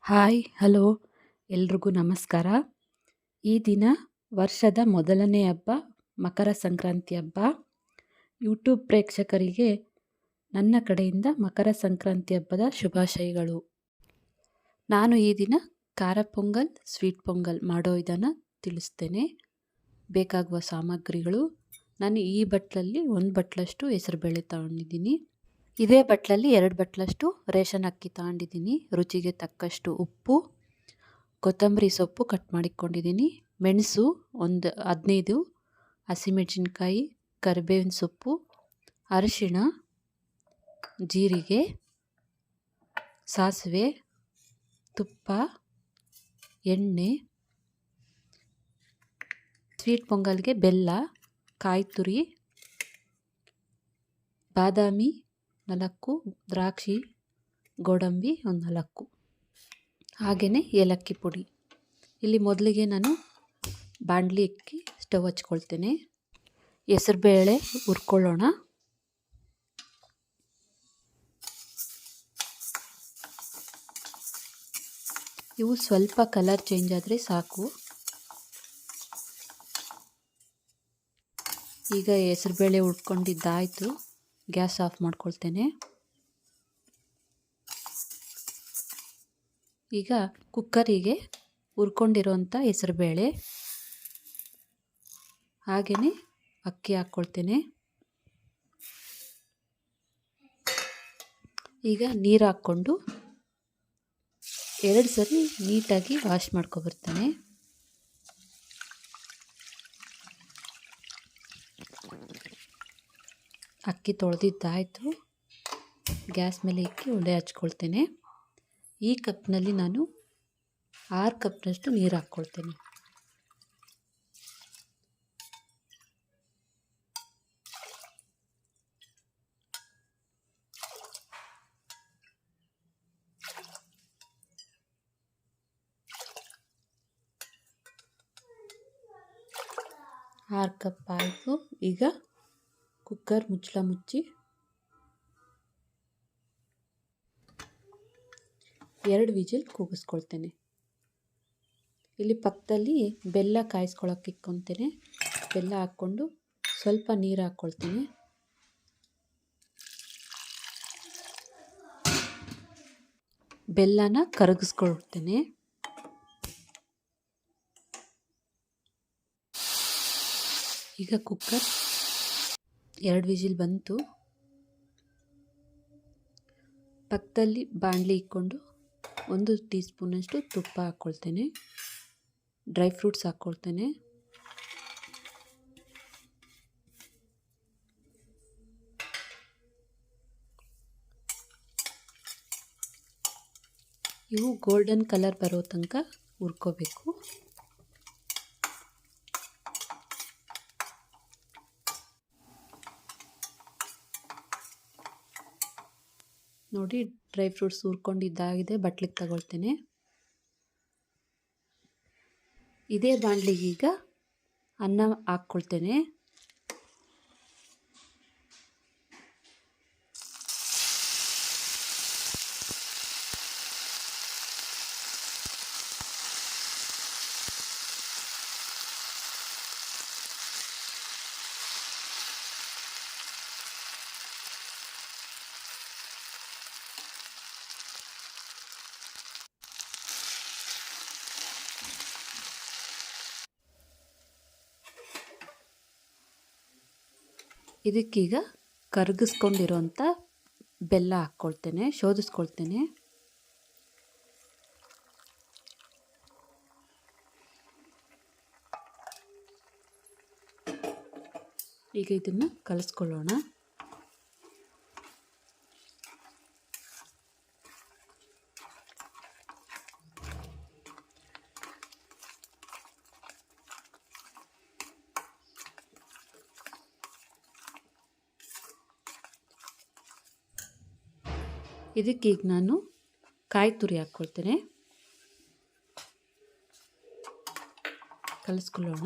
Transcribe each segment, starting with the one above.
Hi hello ಎಲ್ರಿಗೂ ನಮಸ್ಕಾರ. ಈ ದಿನ ವರ್ಷದ ಮೊದಲನೇ ಹಬ್ಬ ಮಕರ ಸಂಕ್ರಾಂತಿ ಹಬ್ಬ. ಯೂಟ್ಯೂಬ್ ಪ್ರೇಕ್ಷಕರಿಗೆ ನನ್ನ ಕಡೆಯಿಂದ ಮಕರ ಸಂಕ್ರಾಂತಿ ಹಬ್ಬದ ಶುಭಾಶಯಗಳು. ನಾನು ಈ ದಿನ ಖಾರ ಪೊಂಗಲ್, ಸ್ವೀಟ್ ಪೊಂಗಲ್ ಮಾಡೋ ವಿಧಾನ ತಿಳಿಸ್ತೇನೆ. ಬೇಕಾಗುವ ಸಾಮಗ್ರಿಗಳು: ನಾನು ಈ ಬಟ್ಲಲ್ಲಿ 1 ಬಟ್ಲಷ್ಟು ಹೆಸರುಬೇಳೆ ತಗೊಂಡಿದ್ದೀನಿ. ಇದೇ ಬಟ್ಲಲ್ಲಿ 2 ಬಟ್ಲಷ್ಟು ರೇಷನ್ ಅಕ್ಕಿ ತಗೊಂಡಿದ್ದೀನಿ. ರುಚಿಗೆ ತಕ್ಕಷ್ಟು ಉಪ್ಪು, ಕೊತ್ತಂಬರಿ ಸೊಪ್ಪು ಕಟ್ ಮಾಡಿಕೊಂಡಿದ್ದೀನಿ, ಮೆಣಸು ಒಂದು 15, ಹಸಿಮೆಣಸಿನ್ಕಾಯಿ, ಕರಿಬೇವಿನ ಸೊಪ್ಪು, ಅರಿಶಿಣ, ಜೀರಿಗೆ, ಸಾಸಿವೆ, ತುಪ್ಪ, ಎಣ್ಣೆ, ಸ್ವೀಟ್ ಪೊಂಗಲ್ಗೆ ಬೆಲ್ಲ, ಕಾಯಿ ತುರಿ, ಬಾದಾಮಿ 4, ದ್ರಾಕ್ಷಿ ಗೋಡಂಬಿ 4, ಹಾಗೆಯೇ ಏಲಕ್ಕಿ ಪುಡಿ. ಇಲ್ಲಿ ಮೊದಲಿಗೆ ನಾನು ಬಾಣಲಿ ಇಕ್ಕಿ ಸ್ಟವ್ ಹಚ್ಕೊಳ್ತೇನೆ. ಹೆಸರುಬೇಳೆ ಹುರ್ಕೊಳ್ಳೋಣ. ಇವು ಸ್ವಲ್ಪ ಕಲರ್ ಚೇಂಜ್ ಆದರೆ ಸಾಕು. ಈಗ ಹೆಸರುಬೇಳೆ ಹುರ್ಕೊಂಡಿದ್ದಾಯಿತು. ಗ್ಯಾಸ್ ಆಫ್ ಮಾಡ್ಕೊಳ್ತೇನೆ. ಈಗ ಕುಕ್ಕರಿಗೆ ಹುರ್ಕೊಂಡಿರೋಂಥ ಹೆಸರುಬೇಳೆ ಹಾಗೆಯೇ ಅಕ್ಕಿ ಹಾಕ್ಕೊಳ್ತೇನೆ. ಈಗ ನೀರು ಹಾಕ್ಕೊಂಡು 2 ಸರಿ ನೀಟಾಗಿ ವಾಶ್ ಮಾಡ್ಕೊಬರ್ತೇನೆ. ಅಕ್ಕಿ ತೊಳೆದಿದ್ದಾಯಿತು. ಗ್ಯಾಸ್ ಮೇಲೆ ಇಕ್ಕಿ ಒಲೆ ಹಚ್ಕೊಳ್ತೇನೆ. ಈ ಕಪ್ನಲ್ಲಿ ನಾನು 6 ಕಪ್ನಷ್ಟು ನೀರು ಹಾಕ್ಕೊಳ್ತೇನೆ. ಕಪ್ ಆಯಿತು. ಈಗ ಕುಕ್ಕರ್ ಮುಚ್ಚಳ ಮುಚ್ಚಿ 2 ವಿಜಿಲ್ ಕೂಗಿಸ್ಕೊಳ್ತೇನೆ. ಇಲ್ಲಿ ಪಕ್ಕದಲ್ಲಿ ಬೆಲ್ಲ ಕಾಯಿಸ್ಕೊಳ್ಳೋಕೆ ಇಕ್ಕೊತೇನೆ. ಬೆಲ್ಲ ಹಾಕ್ಕೊಂಡು ಸ್ವಲ್ಪ ನೀರು ಹಾಕ್ಕೊಳ್ತೀನಿ. ಬೆಲ್ಲನ ಕರಗಿಸ್ಕೊಳ್ತೇನೆ. ಈಗ ಕುಕ್ಕರ್ 2 ವಿಜಿಲ್ ಬಂತು. ಪಕ್ಕದಲ್ಲಿ ಬಾಣಲಿ ಇಕ್ಕೊಂಡು 1 ಟೀ ಸ್ಪೂನಷ್ಟು ತುಪ್ಪ ಹಾಕ್ಕೊಳ್ತೇನೆ. Dry fruits ಹಾಕ್ಕೊಳ್ತೇನೆ. ಇವು ಗೋಲ್ಡನ್ ಕಲರ್ ಬರೋ ತನಕ ಹುರ್ಕೋಬೇಕು. ನೋಡಿ, ಡ್ರೈ ಫ್ರೂಟ್ಸ್ ಹುರ್ಕೊಂಡಿದ್ದಾಗಿದೆ. ಬಟ್ಲಿಗೆ ತಗೊಳ್ತೇನೆ. ಇದೇ ಬಾಣಲಿಗೆ ಈಗ ಅನ್ನ ಹಾಕ್ಕೊಳ್ತೇನೆ. ಇದಕ್ಕೀಗ ಕರಗಿಸ್ಕೊಂಡಿರೋಂಥ ಬೆಲ್ಲ ಹಾಕ್ಕೊಳ್ತೇನೆ, ಶೋಧಿಸ್ಕೊಳ್ತೇನೆ. ಈಗ ಇದನ್ನು ಕಲಿಸ್ಕೊಳ್ಳೋಣ. ಇದಕ್ಕೀಗ ನಾನು ಕಾಯಿ ತುರಿ ಹಾಕ್ಕೊಳ್ತೇನೆ. ಕಲಿಸ್ಕೊಳ್ಳೋಣ.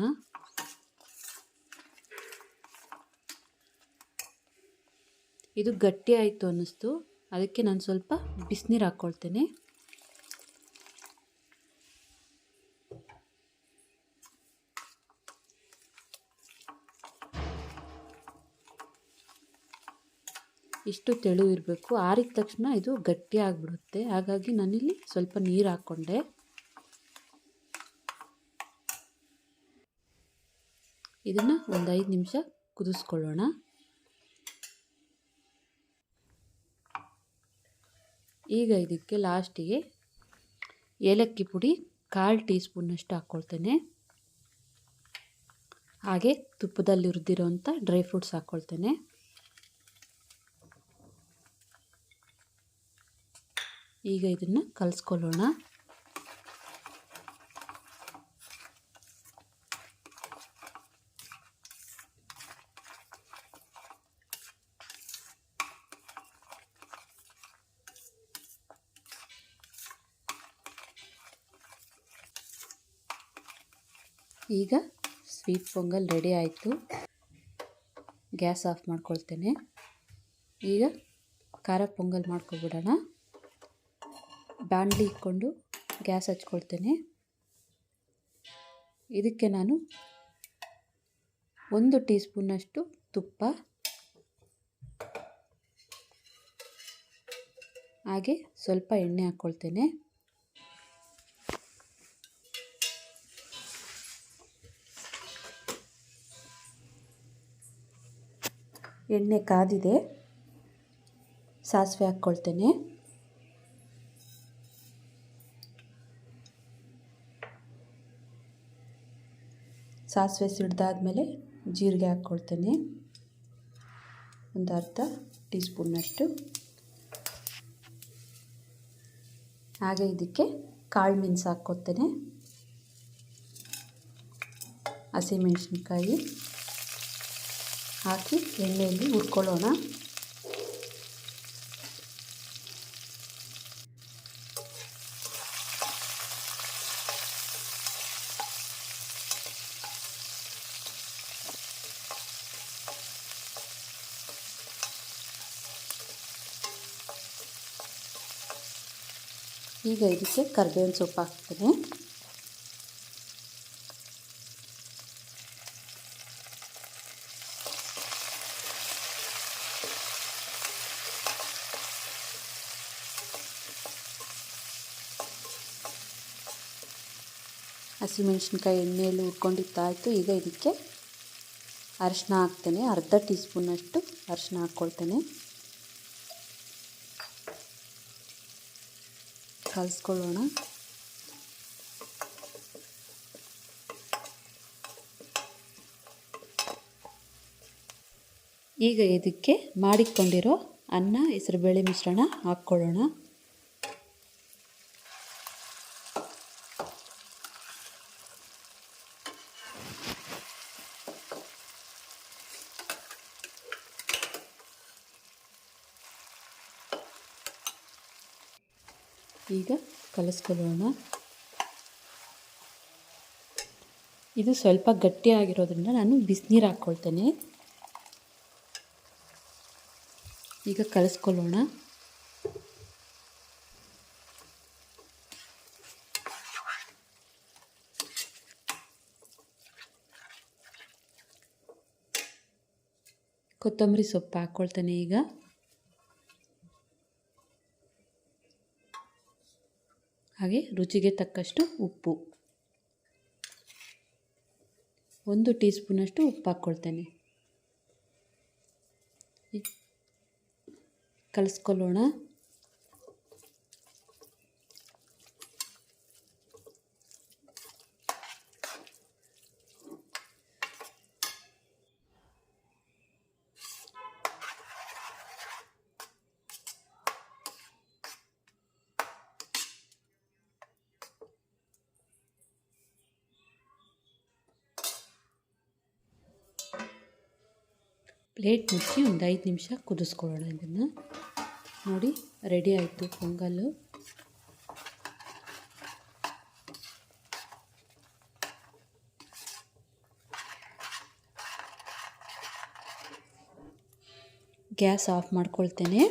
ಇದು ಗಟ್ಟಿ ಆಯಿತು ಅನ್ನಿಸ್ತು. ಅದಕ್ಕೆ ನಾನು ಸ್ವಲ್ಪ ಬಿಸಿನೀರು ಹಾಕ್ಕೊಳ್ತೇನೆ. ಇಷ್ಟು ತೆಳು ಇರಬೇಕು. ಆರಿದ ತಕ್ಷಣ ಇದು ಗಟ್ಟಿ ಆಗಿಬಿಡುತ್ತೆ. ಹಾಗಾಗಿ ನಾನಿಲ್ಲಿ ಸ್ವಲ್ಪ ನೀರು ಹಾಕ್ಕೊಂಡೆ. ಇದನ್ನು ಒಂದು 5 ನಿಮಿಷ ಕುದಿಸ್ಕೊಳ್ಳೋಣ. ಈಗ ಇದಕ್ಕೆ ಲಾಸ್ಟಿಗೆ ಏಲಕ್ಕಿ ಪುಡಿ 1/4 ಟೀ ಸ್ಪೂನಷ್ಟು ಹಾಕ್ಕೊಳ್ತೇನೆ. ಹಾಗೆ ತುಪ್ಪದಲ್ಲಿ ಹುರಿದಿರೋಂಥ ಡ್ರೈ ಫ್ರೂಟ್ಸ್ ಹಾಕ್ಕೊಳ್ತೇನೆ. ಈಗ ಇದನ್ನು ಕಲಿಸ್ಕೊಳ್ಳೋಣ. ಈಗ ಸ್ವೀಟ್ ಪೊಂಗಲ್ ರೆಡಿ ಆಯಿತು. ಗ್ಯಾಸ್ ಆಫ್ ಮಾಡ್ಕೊಳ್ತೇನೆ. ಈಗ ಖಾರ ಪೊಂಗಲ್ ಮಾಡ್ಕೊಬಿಡೋಣ. ಬಾಣಲಿ ಇಟ್ಕೊಂಡು ಗ್ಯಾಸ್ ಹಚ್ಕೊಳ್ತೇನೆ. ಇದಕ್ಕೆ ನಾನು 1 ಟೀ ಸ್ಪೂನಷ್ಟು ತುಪ್ಪ ಹಾಗೆ ಸ್ವಲ್ಪ ಎಣ್ಣೆ ಹಾಕ್ಕೊಳ್ತೇನೆ. ಎಣ್ಣೆ ಕಾದಿದೆ. ಸಾಸಿವೆ ಹಾಕ್ಕೊಳ್ತೇನೆ. ಸಾಸಿವೆ ಸಿಡ್ದಾದ್ಮೇಲೆ ಜೀರಿಗೆ ಹಾಕ್ಕೊಳ್ತೇನೆ. ಒಂದು ಅರ್ಧ ಟೀ ಸ್ಪೂನಷ್ಟು. ಹಾಗೆ ಇದಕ್ಕೆ ಕಾಳು ಮೆಣಸು ಹಾಕ್ಕೊಳ್ತೇನೆ. ಹಸಿಮೆಣಸಿನ್ಕಾಯಿ ಹಾಕಿ ಎಣ್ಣೆಯಲ್ಲಿ ಹುರ್ಕೊಳ್ಳೋಣ. ಈಗ ಇದಕ್ಕೆ ಕರಿಬೇವಿನ ಸೊಪ್ಪು ಹಾಕ್ತೇನೆ. ಹಸಿಮೆಣಸಿನ್ಕಾಯಿ ಎಣ್ಣೆಯಲ್ಲಿ ಹುರ್ಕೊಂಡಿದ್ದಾಯಿತು. ಈಗ ಇದಕ್ಕೆ ಅರಿಶಿನ ಹಾಕ್ತೇನೆ. ಅರ್ಧ ಟೀ ಸ್ಪೂನಷ್ಟು ಅರಿಶಿನ ಹಾಕ್ಕೊಳ್ತೇನೆ. ಕಲಿಸ್ಕೊಳ್ಳೋಣ. ಈಗ ಇದಕ್ಕೆ ಮಾಡಿಕೊಂಡಿರೋ ಅನ್ನ ಹೆಸರುಬೇಳೆ ಮಿಶ್ರಣ ಹಾಕ್ಕೊಳ್ಳೋಣ. ಈಗ ಕಲಿಸ್ಕೊಳ್ಳೋಣ. ಇದು ಸ್ವಲ್ಪ ಗಟ್ಟಿಯಾಗಿರೋದ್ರಿಂದ ನಾನು ಬಿಸಿನೀರು ಹಾಕ್ಕೊಳ್ತೇನೆ. ಈಗ ಕಲಿಸ್ಕೊಳ್ಳೋಣ. ಕೊತ್ತಂಬರಿ ಸೊಪ್ಪು ಹಾಕ್ಕೊಳ್ತೇನೆ. ಈಗ ಹಾಗೆ ರುಚಿಗೆ ತಕ್ಕಷ್ಟು ಉಪ್ಪು, 1 ಟೀ ಸ್ಪೂನಷ್ಟು ಉಪ್ಪು ಹಾಕ್ಕೊಳ್ತೇನೆ. ಕಲಿಸ್ಕೊಳ್ಳೋಣ. ಪ್ಲೇಟ್ ಮುಚ್ಚಿ ಒಂದು 5 ನಿಮಿಷ ಕುದಿಸ್ಕೊಳ್ಳೋಣ. ಇದನ್ನು ನೋಡಿ ರೆಡಿ ಆಯಿತು ಪೊಂಗಲ್ಲು. ಗ್ಯಾಸ್ ಆಫ್ ಮಾಡ್ಕೊಳ್ತೇನೆ.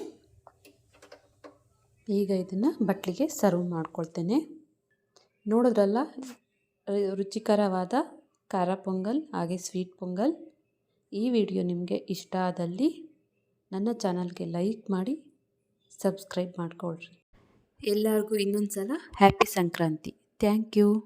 ಈಗ ಇದನ್ನು ಬಟ್ಲಿಗೆ ಸರ್ವ್ ಮಾಡ್ಕೊಳ್ತೇನೆ. ನೋಡಿದ್ರಲ್ಲ ರುಚಿಕರವಾದ ಖಾರ ಪೊಂಗಲ್ ಹಾಗೆ ಸ್ವೀಟ್ ಪೊಂಗಲ್. ಈ ವಿಡಿಯೋ ನಿಮಗೆ ಇಷ್ಟ ಆದಲ್ಲಿ ನನ್ನ ಚಾನಲ್ಗೆ ಲೈಕ್ ಮಾಡಿ ಸಬ್ಸ್ಕ್ರೈಬ್ ಮಾಡಿಕೊಳ್ರಿ. ಎಲ್ಲರಿಗೂ ಇನ್ನೊಂದು ಸಲ ಹ್ಯಾಪಿ ಸಂಕ್ರಾಂತಿ. Thank you.